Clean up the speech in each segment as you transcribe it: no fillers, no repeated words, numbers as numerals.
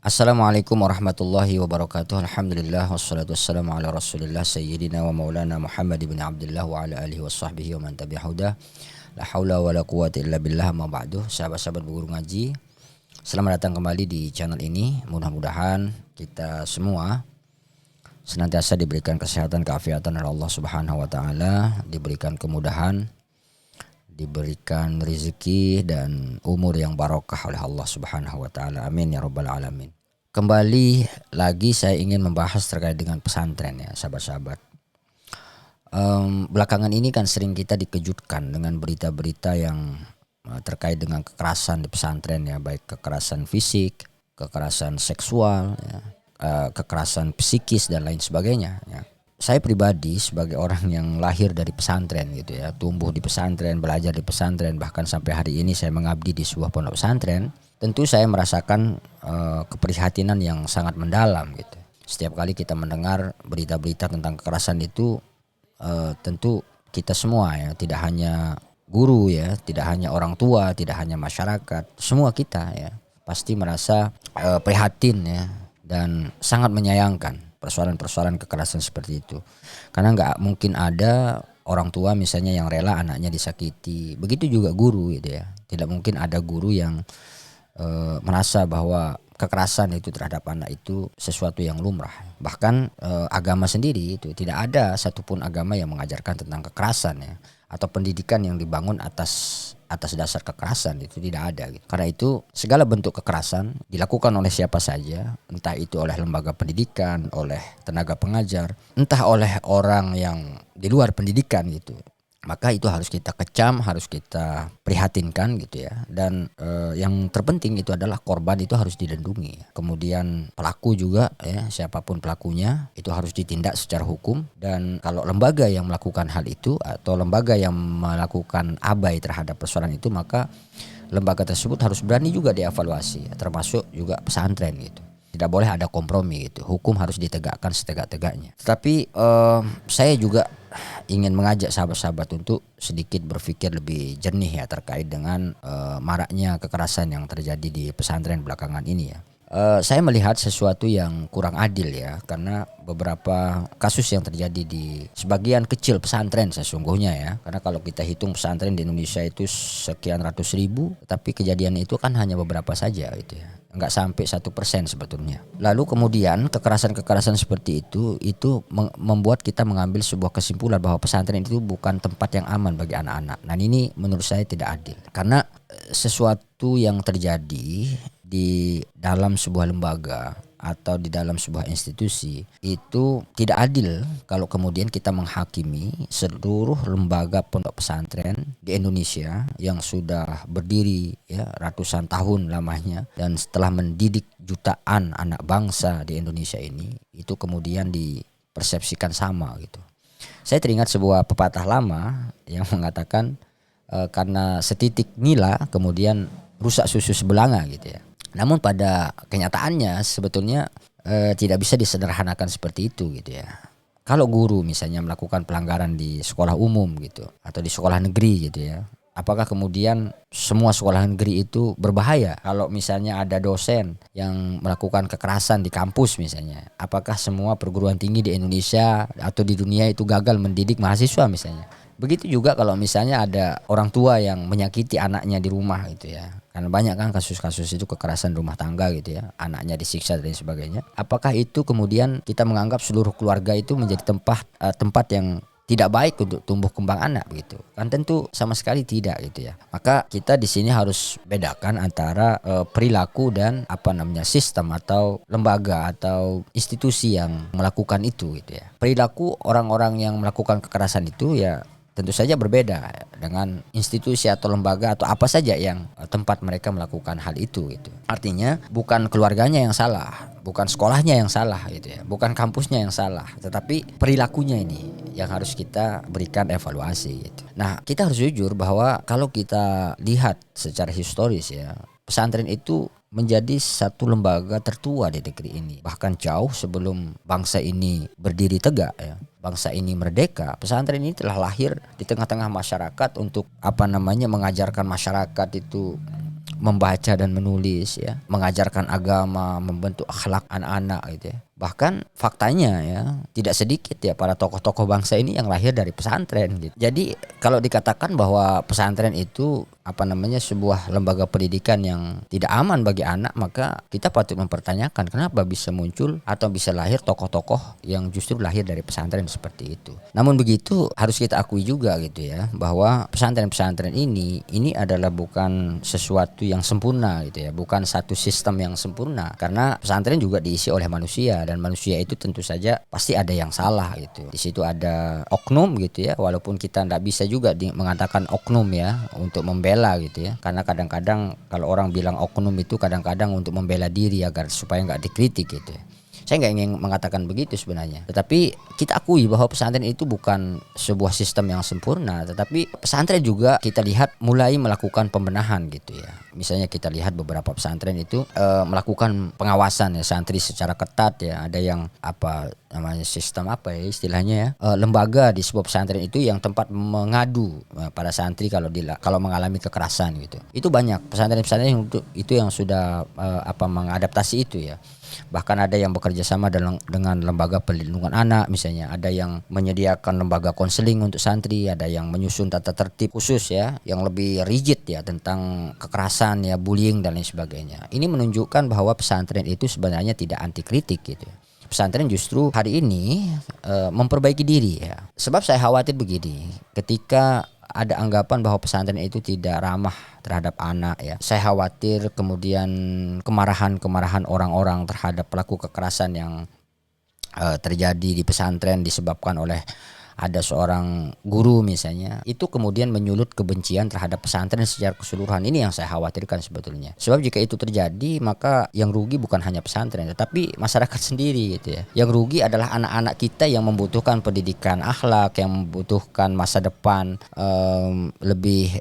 Assalamualaikum warahmatullahi wabarakatuh. Alhamdulillah wassalatu wassalamu ala Rasulillah sayyidina wa maulana Muhammad ibn Abdullah wa ala alihi washabbihi wa man tabi'ahu dah. La haula wala quwwata illa billah ma ba'du. Sahabat-sahabat berguru ngaji, selamat datang kembali di channel ini. Mudah-mudahan kita semua senantiasa diberikan kesehatan, keafiatan oleh Allah Subhanahu wa taala, diberikan kemudahan, diberikan rezeki dan umur yang barokah oleh Allah Subhanahu wa taala. Amin ya rabbal alamin. Kembali lagi saya ingin membahas terkait dengan pesantren ya sahabat-sahabat. Belakangan ini kan sering kita dikejutkan dengan berita-berita yang terkait dengan kekerasan di pesantren ya, baik kekerasan fisik, kekerasan seksual ya, kekerasan psikis dan lain sebagainya ya. Saya pribadi sebagai orang yang lahir dari pesantren gitu ya, tumbuh di pesantren, belajar di pesantren, bahkan sampai hari ini saya mengabdi di sebuah pondok pesantren. Tentu saya merasakan keprihatinan yang sangat mendalam gitu. Setiap kali kita mendengar berita-berita tentang kekerasan itu, tentu kita semua ya, tidak hanya guru ya, tidak hanya orang tua, tidak hanya masyarakat, semua kita ya pasti merasa prihatin ya dan sangat menyayangkan persoalan-persoalan kekerasan seperti itu. Karena nggak mungkin ada orang tua misalnya yang rela anaknya disakiti. Begitu juga guru gitu ya. Tidak mungkin ada guru yang merasa bahwa kekerasan itu terhadap anak itu sesuatu yang lumrah. Bahkan agama sendiri itu tidak ada satupun agama yang mengajarkan tentang kekerasan ya, atau pendidikan yang dibangun atas dasar kekerasan, itu tidak ada gitu. Karena itu segala bentuk kekerasan dilakukan oleh siapa saja, entah itu oleh lembaga pendidikan, oleh tenaga pengajar, entah oleh orang yang di luar pendidikan gitu, maka itu harus kita kecam, harus kita prihatinkan gitu ya. Dan yang terpenting itu adalah korban itu harus dilindungi. Kemudian pelaku juga ya, siapapun pelakunya itu harus ditindak secara hukum. Dan kalau lembaga yang melakukan hal itu atau lembaga yang melakukan abai terhadap persoalan itu, maka lembaga tersebut harus berani juga dievaluasi, termasuk juga pesantren gitu. Tidak boleh ada kompromi gitu. Hukum harus ditegakkan setegak-tegaknya. Tetapi saya juga ingin mengajak sahabat-sahabat untuk sedikit berpikir lebih jernih ya terkait dengan maraknya kekerasan yang terjadi di pesantren belakangan ini ya. Saya melihat sesuatu yang kurang adil ya, karena beberapa kasus yang terjadi di sebagian kecil pesantren sesungguhnya ya. Karena kalau kita hitung pesantren di Indonesia itu sekian ratus ribu, tapi kejadian itu kan hanya beberapa saja gitu ya, nggak sampai 1% sebetulnya. Lalu kemudian kekerasan-kekerasan seperti itu membuat kita mengambil sebuah kesimpulan bahwa pesantren itu bukan tempat yang aman bagi anak-anak. Dan ini menurut saya tidak adil, karena sesuatu yang terjadi di dalam sebuah lembaga atau di dalam sebuah institusi itu tidak adil kalau kemudian kita menghakimi seluruh lembaga pondok pesantren di Indonesia yang sudah berdiri ya ratusan tahun lamanya dan setelah mendidik jutaan anak bangsa di Indonesia ini, itu kemudian dipersepsikan sama gitu. Saya teringat sebuah pepatah lama yang mengatakan karena setitik nila kemudian rusak susu sebelanga gitu ya. Namun pada kenyataannya sebetulnya tidak bisa disederhanakan seperti itu gitu ya. Kalau guru misalnya melakukan pelanggaran di sekolah umum gitu atau di sekolah negeri gitu ya, apakah kemudian semua sekolah negeri itu berbahaya? Kalau misalnya ada dosen yang melakukan kekerasan di kampus misalnya, apakah semua perguruan tinggi di Indonesia atau di dunia itu gagal mendidik mahasiswa misalnya? Begitu juga kalau misalnya ada orang tua yang menyakiti anaknya di rumah gitu ya. Karena banyak kan kasus-kasus itu kekerasan rumah tangga gitu ya, anaknya disiksa dan sebagainya. Apakah itu kemudian kita menganggap seluruh keluarga itu menjadi tempat yang tidak baik untuk tumbuh kembang anak begitu? Kan tentu sama sekali tidak gitu ya. Maka kita di sini harus bedakan antara perilaku dan sistem atau lembaga atau institusi yang melakukan itu gitu ya. Perilaku orang-orang yang melakukan kekerasan itu ya tentu saja berbeda dengan institusi atau lembaga atau apa saja yang tempat mereka melakukan hal itu gitu. Artinya bukan keluarganya yang salah, bukan sekolahnya yang salah gitu ya, bukan kampusnya yang salah, tetapi perilakunya ini yang harus kita berikan evaluasi gitu. Nah, kita harus jujur bahwa kalau kita lihat secara historis ya, pesantren itu menjadi satu lembaga tertua di negeri ini. Bahkan jauh sebelum bangsa ini berdiri tegak ya, bangsa ini merdeka, pesantren ini telah lahir di tengah-tengah masyarakat untuk mengajarkan masyarakat itu membaca dan menulis ya, mengajarkan agama, membentuk akhlak anak-anak gitu ya. Bahkan faktanya ya tidak sedikit ya para tokoh-tokoh bangsa ini yang lahir dari pesantren gitu. Jadi kalau dikatakan bahwa pesantren itu sebuah lembaga pendidikan yang tidak aman bagi anak, maka kita patut mempertanyakan kenapa bisa muncul atau bisa lahir tokoh-tokoh yang justru lahir dari pesantren seperti itu. Namun begitu harus kita akui juga gitu ya, bahwa pesantren-pesantren ini adalah bukan sesuatu yang sempurna gitu ya, bukan satu sistem yang sempurna, karena pesantren juga diisi oleh manusia dan manusia itu tentu saja pasti ada yang salah gitu. Di situ ada oknum gitu ya, walaupun kita tidak bisa juga mengatakan oknum ya untuk membela gitu ya, karena kadang-kadang kalau orang bilang oknum itu kadang-kadang untuk membela diri agar supaya nggak dikritik gitu ya. Saya nggak ingin mengatakan begitu sebenarnya, tetapi kita akui bahwa pesantren itu bukan sebuah sistem yang sempurna, tetapi pesantren juga kita lihat mulai melakukan pembenahan gitu ya. Misalnya kita lihat beberapa pesantren itu melakukan pengawasan ya santri secara ketat ya. Ada yang sistem istilahnya ya, lembaga di sebuah pesantren itu yang tempat mengadu pada santri kalau mengalami kekerasan gitu. Itu banyak pesantren-pesantren yang sudah mengadaptasi itu ya. Bahkan ada yang bekerja sama dengan lembaga perlindungan anak misalnya, ada yang menyediakan lembaga konseling untuk santri, ada yang menyusun tata tertib khusus ya yang lebih rigid ya tentang kekerasan ya, bullying dan lain sebagainya. Ini menunjukkan bahwa pesantren itu sebenarnya tidak anti kritik gitu. Pesantren justru hari ini memperbaiki diri ya. Sebab saya khawatir begini, ketika ada anggapan bahwa pesantren itu tidak ramah terhadap anak ya, saya khawatir kemudian kemarahan orang-orang terhadap pelaku kekerasan yang terjadi di pesantren disebabkan oleh ada seorang guru misalnya, itu kemudian menyulut kebencian terhadap pesantren secara keseluruhan. Ini yang saya khawatirkan sebetulnya. Sebab jika itu terjadi, maka yang rugi bukan hanya pesantren tetapi masyarakat sendiri gitu ya. Yang rugi adalah anak-anak kita yang membutuhkan pendidikan akhlak, yang membutuhkan masa depan lebih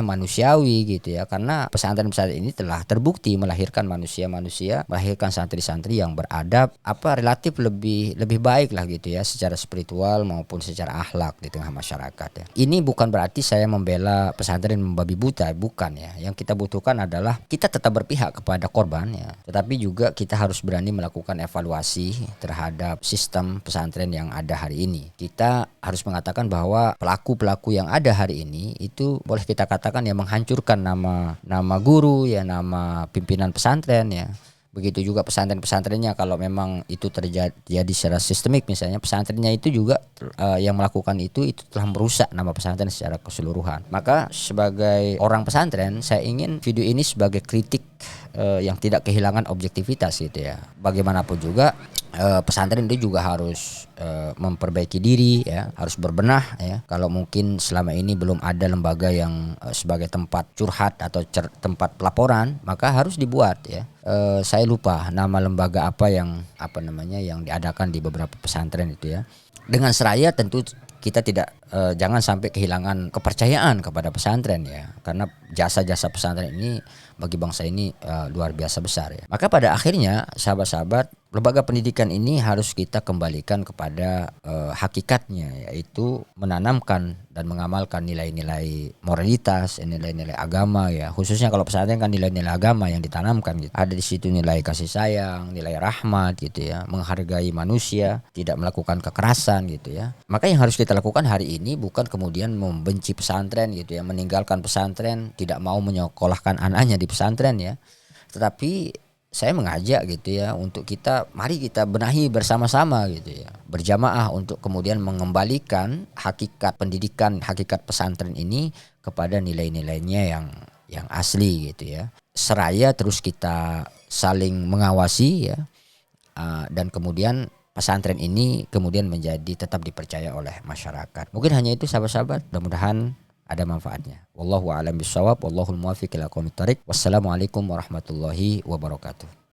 manusiawi gitu ya. Karena pesantren-pesantren ini telah terbukti melahirkan melahirkan santri-santri yang beradab, relatif lebih baik lah gitu ya, secara spiritual maupun secara akhlak di tengah masyarakat ya. Ini bukan berarti saya membela pesantren membabi buta, bukan ya. Yang kita butuhkan adalah kita tetap berpihak kepada korban ya, tetapi juga kita harus berani melakukan evaluasi terhadap sistem pesantren yang ada hari ini. Kita harus mengatakan bahwa pelaku-pelaku yang ada hari ini itu boleh kita katakan ya menghancurkan nama guru ya, nama pimpinan pesantren ya. Begitu juga pesantren-pesantrennya, kalau memang itu terjadi secara sistemik misalnya, pesantrennya itu juga yang melakukan itu telah merusak nama pesantren secara keseluruhan. Maka sebagai orang pesantren, saya ingin video ini sebagai kritik yang tidak kehilangan objektivitas gitu ya. Bagaimanapun juga pesantren itu juga harus memperbaiki diri ya, harus berbenah ya. Kalau mungkin selama ini belum ada lembaga yang sebagai tempat curhat atau tempat pelaporan, maka harus dibuat ya. Saya lupa nama lembaga yang diadakan di beberapa pesantren itu ya. Dengan seraya tentu kita tidak jangan sampai kehilangan kepercayaan kepada pesantren ya, karena jasa-jasa pesantren ini bagi bangsa ini luar biasa besar ya. Maka pada akhirnya sahabat-sahabat, lembaga pendidikan ini harus kita kembalikan kepada hakikatnya, yaitu menanamkan dan mengamalkan nilai-nilai moralitas, nilai-nilai agama ya. Khususnya kalau pesantren kan nilai-nilai agama yang ditanamkan gitu. Ada di situ nilai kasih sayang, nilai rahmat gitu ya, menghargai manusia, tidak melakukan kekerasan gitu ya. Maka yang harus kita lakukan hari ini bukan kemudian membenci pesantren gitu ya, meninggalkan pesantren, tidak mau menyekolahkan anaknya di pesantren ya. Tetapi saya mengajak gitu ya, untuk mari kita benahi bersama-sama gitu ya, berjamaah untuk kemudian mengembalikan hakikat pendidikan, hakikat pesantren ini kepada nilai-nilainya yang asli gitu ya. Seraya terus kita saling mengawasi ya, dan kemudian pesantren ini kemudian tetap dipercaya oleh masyarakat. Mungkin hanya itu sahabat-sahabat, mudah-mudahan ada manfaatnya. Wallahu a'lam bishawab, wallahul muwaffiq ila aqwamit thoriq. Wassalamualaikum warahmatullahi wabarakatuh.